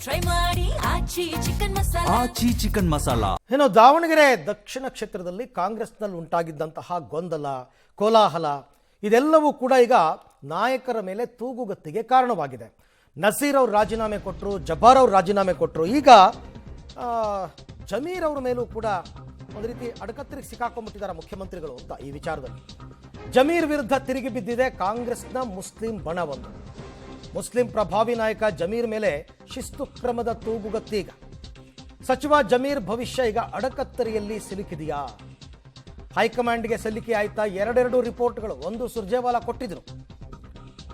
Try ಮಾಡಿ ಆಚಿ chicken masala. ಏನೋ ದಾವಣಗೆರೆ ದಕ್ಷಿಣ ಕ್ಷೇತ್ರದಲ್ಲಿ ಕಾಂಗ್ರೆಸ್ನಲ್ಲಿ ಉಂಟಾಗಿದ್ದಂತಹ ಗೊಂದಲ, ಕೋಲಾಹಲ ಇದೆಲ್ಲವೂ ಕೂಡ ಈಗ ನಾಯಕರ ಮೇಲೆ ತೂಗುಗತ್ತಿಗೆ ಕಾರಣವಾಗಿದೆ. ನಸೀರ್ ಅವರು ರಾಜೀನಾಮೆ ಕೊಟ್ಟರು, ಜಬ್ಬಾರ್ ಅವರು ರಾಜೀನಾಮೆ ಕೊಟ್ಟರು. ಈಗ ಜಮೀರ್ ಅವರ ಮೇಲೂ ಕೂಡ ಒಂದು ರೀತಿ ಅಡಕತ್ತರಿಗೆ ಸಿಕ್ಕಾಕೊಂಡ್ಬಿಟ್ಟಿದ್ದಾರೆ ಮುಖ್ಯಮಂತ್ರಿಗಳು ಅಂತ ಈ ವಿಚಾರದಲ್ಲಿ. ಜಮೀರ್ ವಿರುದ್ಧ ತಿರುಗಿ ಬಿದ್ದಿದೆ ಕಾಂಗ್ರೆಸ್ನ ಮುಸ್ಲಿಂ ಬಣವೊಂದು. ಮುಸ್ಲಿಂ ಪ್ರಭಾವಿ ನಾಯಕ ಜಮೀರ್ ಮೇಲೆ ಶಿಸ್ತು ಕ್ರಮದ ತೂಗುಗತ್ತಿ. ಈಗ ಸಚಿವ ಜಮೀರ್ ಭವಿಷ್ಯ ಈಗ ಅಡಕತ್ತರಿಯಲ್ಲಿ ಸಿಲುಕಿದೆಯಾ? ಹೈಕಮಾಂಡ್ಗೆ ಸಲ್ಲಿಕೆ ಆಯ್ತಾ? ಎರಡೆರಡು ರಿಪೋರ್ಟ್ಗಳು. ಒಂದು ಸುರ್ಜೇವಾಲಾ ಕೊಟ್ಟಿದ್ರು,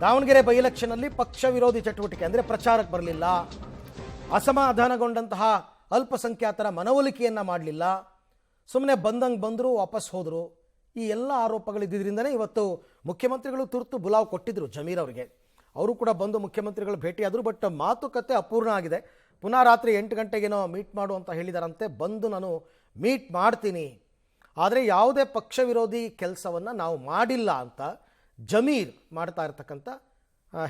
ದಾವಣಗೆರೆ ಬೈ ಎಲೆಕ್ಷನ್ನಲ್ಲಿ ಪಕ್ಷ ವಿರೋಧಿ ಚಟುವಟಿಕೆ ಅಂದರೆ ಪ್ರಚಾರಕ್ಕೆ ಬರಲಿಲ್ಲ, ಅಸಮಾಧಾನಗೊಂಡಂತಹ ಅಲ್ಪಸಂಖ್ಯಾತರ ಮನವೊಲಿಕೆಯನ್ನ ಮಾಡಲಿಲ್ಲ, ಸುಮ್ಮನೆ ಬಂದಂಗೆ ಬಂದರು ವಾಪಸ್ ಹೋದರು. ಈ ಎಲ್ಲ ಆರೋಪಗಳಿದ್ದರಿಂದನೇ ಇವತ್ತು ಮುಖ್ಯಮಂತ್ರಿಗಳು ತುರ್ತು ಬುಲಾವ್ ಕೊಟ್ಟಿದ್ರು ಜಮೀರ್ ಅವರಿಗೆ. ಅವರು ಕೂಡ ಬಂದು ಮುಖ್ಯಮಂತ್ರಿಗಳು ಭೇಟಿಯಾದರು. ಬಟ್ ಮಾತುಕತೆ ಅಪೂರ್ಣ ಆಗಿದೆ. ಪುನಃ ರಾತ್ರಿ 8 ಗಂಟೆಗೇನೋ ಮೀಟ್ ಮಾಡು ಅಂತ ಹೇಳಿದಾರಂತೆ. ಬಂದು ನಾನು ಮೀಟ್ ಮಾಡ್ತೀನಿ, ಆದರೆ ಯಾವುದೇ ಪಕ್ಷ ವಿರೋಧಿ ಕೆಲಸವನ್ನು ನಾವು ಮಾಡಿಲ್ಲ ಅಂತ ಜಮೀರ್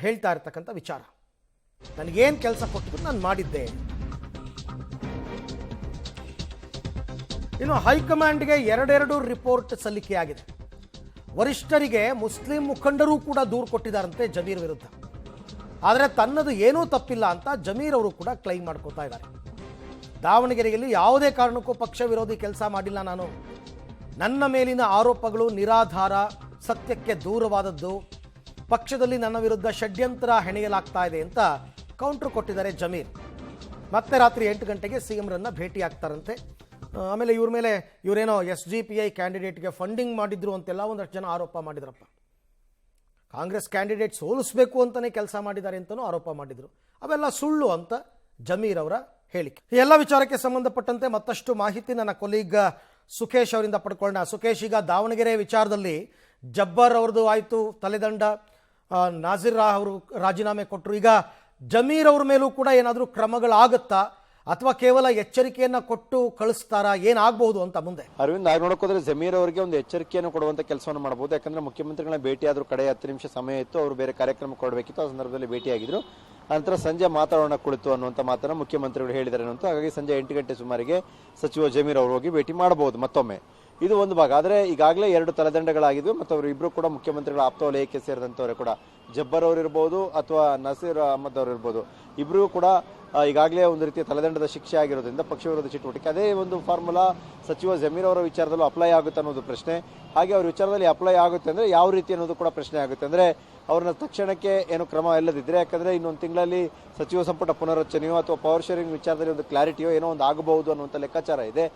ಹೇಳ್ತಾ ಇರ್ತಕ್ಕಂಥ ವಿಚಾರ. ನನಗೇನು ಕೆಲಸ ಕೊಟ್ಟಿದ್ರು ನಾನು ಮಾಡಿದ್ದೆ. ಇನ್ನು ಹೈಕಮಾಂಡ್ಗೆ ಎರಡೆರಡು ರಿಪೋರ್ಟ್ ಸಲ್ಲಿಕೆಯಾಗಿದೆ. ವರಿಷ್ಠರಿಗೆ ಮುಸ್ಲಿಂ ಮುಖಂಡರು ಕೂಡ ದೂರು ಕೊಟ್ಟಿದ್ದಾರಂತೆ ಜಮೀರ್ ವಿರುದ್ಧ. ಆದರೆ ತನ್ನದು ಏನೂ ತಪ್ಪಿಲ್ಲ ಅಂತ ಜಮೀರ್ ಅವರು ಕೂಡ ಕ್ಲೈಮ್ ಮಾಡ್ಕೋತಾ ಇದ್ದಾರೆ. ದಾವಣಗೆರೆಯಲ್ಲಿ ಯಾವುದೇ ಕಾರಣಕ್ಕೂ ಪಕ್ಷ ವಿರೋಧಿ ಕೆಲಸ ಮಾಡಿಲ್ಲ ನಾನು, ನನ್ನ ಮೇಲಿನ ಆರೋಪಗಳು ನಿರಾಧಾರ, ಸತ್ಯಕ್ಕೆ ದೂರವಾದದ್ದು, ಪಕ್ಷದಲ್ಲಿ ನನ್ನ ವಿರುದ್ಧ ಷಡ್ಯಂತ್ರ ಹೆಣೆಯಲಾಗ್ತಾ ಇದೆ ಅಂತ ಕೌಂಟರ್ ಕೊಟ್ಟಿದ್ದಾರೆ ಜಮೀರ್. ಮತ್ತೆ ರಾತ್ರಿ 8 ಗಂಟೆಗೆ ಸಿಎಂರನ್ನ ಭೇಟಿ ಆಗ್ತಾರಂತೆ. ಆಮೇಲೆ ಇವ್ರ ಮೇಲೆ ಇವರೇನೋ SGPI ಕ್ಯಾಂಡಿಡೇಟ್ಗೆ ಫಂಡಿಂಗ್ ಮಾಡಿದ್ರು ಅಂತೆಲ್ಲ ಒಂದಷ್ಟು ಜನ ಆರೋಪ ಮಾಡಿದ್ರಪ್ಪ. ಕಾಂಗ್ರೆಸ್ ಕ್ಯಾಂಡಿಡೇಟ್ ಸೋಲಿಸಬೇಕು ಅಂತಲೇ ಕೆಲಸ ಮಾಡಿದ್ದಾರೆ ಅಂತಲೂ ಆರೋಪ ಮಾಡಿದರು. ಅವೆಲ್ಲ ಸುಳ್ಳು ಅಂತ ಜಮೀರ್ ಅವರ ಹೇಳಿಕೆ. ಈ ಎಲ್ಲ ವಿಚಾರಕ್ಕೆ ಸಂಬಂಧಪಟ್ಟಂತೆ ಮತ್ತಷ್ಟು ಮಾಹಿತಿ ನನ್ನ ಕೊಲೀಗ್ ಸುಖೇಶ್ ಅವರಿಂದ ಪಡ್ಕೊಳ್ಳೋಣ. ಸುಖೇಶ್, ಈಗ ದಾವಣಗೆರೆ ವಿಚಾರದಲ್ಲಿ ಜಬ್ಬಾರ್ ಅವ್ರದ್ದು ಆಯಿತು ತಲೆದಂಡ, ನಾಸಿರ್ ಅವರು ರಾಜೀನಾಮೆ ಕೊಟ್ಟರು. ಈಗ ಜಮೀರ್ ಅವ್ರ ಮೇಲೂ ಕೂಡ ಏನಾದರೂ ಕ್ರಮಗಳಾಗುತ್ತಾ ಅಥವಾ ಕೇವಲ ಎಚ್ಚರಿಕೆಯನ್ನ ಕೊಟ್ಟು ಕಳಿಸ್ತಾರಾ? ಏನಾಗಬಹುದು ಅಂತ ಮುಂದೆ? ಅರವಿಂದ್, ಆಗ ನೋಡೋಕೋದ್ರೆ ಜಮೀರ್ ಅವರಿಗೆ ಒಂದು ಎಚ್ಚರಿಕೆಯನ್ನು ಕೊಡುವಂತ ಕೆಲಸವನ್ನು ಮಾಡಬಹುದು. ಯಾಕಂದ್ರೆ ಮುಖ್ಯಮಂತ್ರಿಗಳನ್ನ ಭೇಟಿ ಆದ್ರೂ ಕಡೆ 10 ನಿಮಿಷ ಸಮಯ ಇತ್ತು, ಅವರು ಬೇರೆ ಕಾರ್ಯಕ್ರಮ ಕೊಡಬೇಕಿತ್ತು. ಆ ಸಂದರ್ಭದಲ್ಲಿ ಭೇಟಿಯಾಗಿದ್ರು. ನಂತರ ಸಂಜೆ ಮಾತಾಡೋಣ ಕುಳಿತು ಅನ್ನುವಂಥ ಮಾತನ್ನ ಮುಖ್ಯಮಂತ್ರಿಗಳು ಹೇಳಿದ್ದಾರೆ ಅಂತ. ಹಾಗಾಗಿ ಸಂಜೆ 8 ಗಂಟೆ ಸುಮಾರಿಗೆ ಸಚಿವ ಜಮೀರ್ ಅವರು ಹೋಗಿ ಭೇಟಿ ಮಾಡಬಹುದು ಮತ್ತೊಮ್ಮೆ. ಇದು ಒಂದು ಭಾಗ. ಆದರೆ ಈಗಾಗಲೇ 2 ತಲೆದಂಡಗಳಾಗಿದ್ವು ಮತ್ತು ಅವರು ಇಬ್ಬರು ಕೂಡ ಮುಖ್ಯಮಂತ್ರಿಗಳ ಆಪ್ತ ವಲಯಕ್ಕೆ ಸೇರಿದಂತವರೇ ಕೂಡ. ಜಬ್ಬರ್ ಅವರು ಇರ್ಬೋದು ಅಥವಾ ನಸೀರ್ ಅಹಮದ್ ಅವರು ಇರ್ಬೋದು, ಇಬ್ಬರಿಗೂ ಕೂಡ ಈಗಾಗಲೇ ಒಂದು ರೀತಿಯ ತಲೆದಂಡದ ಶಿಕ್ಷೆ ಆಗಿರೋದ್ರಿಂದ ಪಕ್ಷ ವಿರೋಧ ಚಟುವಟಿಕೆ. ಅದೇ ಒಂದು ಫಾರ್ಮುಲಾ ಸಚಿವ ಜಮೀರ್ ಅವರ ವಿಚಾರದಲ್ಲೂ ಅಪ್ಲೈ ಆಗುತ್ತೆ ಅನ್ನೋದು ಪ್ರಶ್ನೆ. ಹಾಗೆ ಅವ್ರ ವಿಚಾರದಲ್ಲಿ ಅಪ್ಲೈ ಆಗುತ್ತೆ ಅಂದರೆ ಯಾವ ರೀತಿ ಅನ್ನೋದು ಕೂಡ ಪ್ರಶ್ನೆ ಆಗುತ್ತೆ. ಅಂದರೆ ಅವ್ರನ್ನ ತಕ್ಷಣಕ್ಕೆ ಏನು ಕ್ರಮ ಇಲ್ಲದಿದ್ದರೆ, ಯಾಕಂದರೆ ಇನ್ನೊಂದು ತಿಂಗಳಲ್ಲಿ ಸಚಿವ ಸಂಪುಟ ಪುನರ್ರಚನೆಯೋ ಅಥವಾ ಪವರ್ ಶೇರಿಂಗ್ ವಿಚಾರದಲ್ಲಿ ಒಂದು ಕ್ಲಾರಿಟಿಯೋ ಏನೋ ಒಂದು ಆಗಬಹುದು ಅನ್ನುವಂಥ ಲೆಕ್ಕಾಚಾರ ಇದೆ.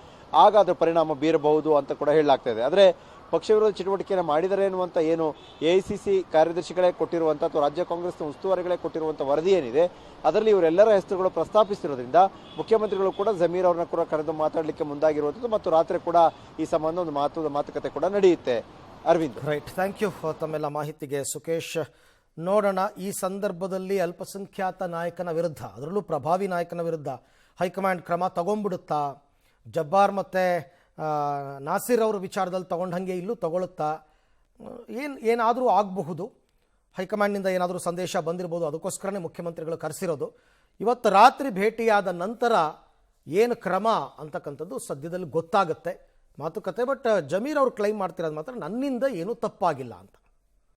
ಆಗ ಅದರ ಪರಿಣಾಮ ಬೀರಬಹುದು ಅಂತ ಕೂಡ ಹೇಳಲಾಗ್ತಾ ಇದೆ. ಆದರೆ ಪಕ್ಷ ವಿರೋಧ ಚಟುವಟಿಕೆಯನ್ನು ಮಾಡಿದರೆ ಎನ್ನುವಂಥ ಏನು AICC ಕಾರ್ಯದರ್ಶಿಗಳೇ ಕೊಟ್ಟಿರುವಂಥ ಅಥವಾ ರಾಜ್ಯ ಕಾಂಗ್ರೆಸ್ನ ಉಸ್ತುವಾರಿಗಳೇ ಕೊಟ್ಟಿರುವಂಥ ವರದಿ ಏನಿದೆ, ಅದರಲ್ಲಿ ಇವರೆಲ್ಲರ ಹೆಸರುಗಳು ಪ್ರಸ್ತಾಪಿಸಿರೋದ್ರಿಂದ ಮುಖ್ಯಮಂತ್ರಿಗಳು ಕೂಡ ಜಮೀರ್ ಅವ್ರನ್ನ ಕೂಡ ಕರೆದು ಮಾತಾಡಲಿಕ್ಕೆ ಮುಂದಾಗಿರುವಂಥದ್ದು ಮತ್ತು ರಾತ್ರಿ ಕೂಡ ಈ ಸಂಬಂಧ ಒಂದು ಮಾತುಕತೆ ಕೂಡ ನಡೆಯುತ್ತೆ. ಅರವಿಂದ್, ರೈಟ್, ಥ್ಯಾಂಕ್ ಯು ತಮ್ಮೆಲ್ಲ ಮಾಹಿತಿಗೆ ಸುಖೇಶ್. ನೋಡೋಣ, ಈ ಸಂದರ್ಭದಲ್ಲಿ ಅಲ್ಪಸಂಖ್ಯಾತ ನಾಯಕನ ವಿರುದ್ಧ, ಅದರಲ್ಲೂ ಪ್ರಭಾವಿ ನಾಯಕನ ವಿರುದ್ಧ ಹೈಕಮಾಂಡ್ ಕ್ರಮ ತಗೊಂಡ್ಬಿಡುತ್ತಾ? ಜಬ್ಬಾರ್ ಮತ್ತು ನಾಸಿರ್ ಅವರ ವಿಚಾರದಲ್ಲಿ ತಗೊಂಡಂಗೆ ಇಲ್ಲೂ ತಗೊಳುತ್ತಾ? ಏನಾದರೂ ಆಗಬಹುದು. ಹೈಕಮಾಂಡ್ನಿಂದ ಏನಾದರೂ ಸಂದೇಶ ಬಂದಿರ್ಬೋದು. ಅದಕ್ಕೋಸ್ಕರನೇ ಮುಖ್ಯಮಂತ್ರಿಗಳು ಕರೆಸಿರೋದು. ಇವತ್ತು ರಾತ್ರಿ ಭೇಟಿಯಾದ ನಂತರ ಏನು ಕ್ರಮ ಅಂತಕ್ಕಂಥದ್ದು ಸದ್ಯದಲ್ಲಿ ಗೊತ್ತಾಗುತ್ತೆ ಮಾತುಕತೆ. ಬಟ್ ಜಮೀರ್ ಅವರು ಕ್ಲೈಮ್ ಮಾಡ್ತಿರೋದು ಮಾತ್ರ ನನ್ನಿಂದ ಏನೂ ತಪ್ಪಾಗಿಲ್ಲ ಅಂತ.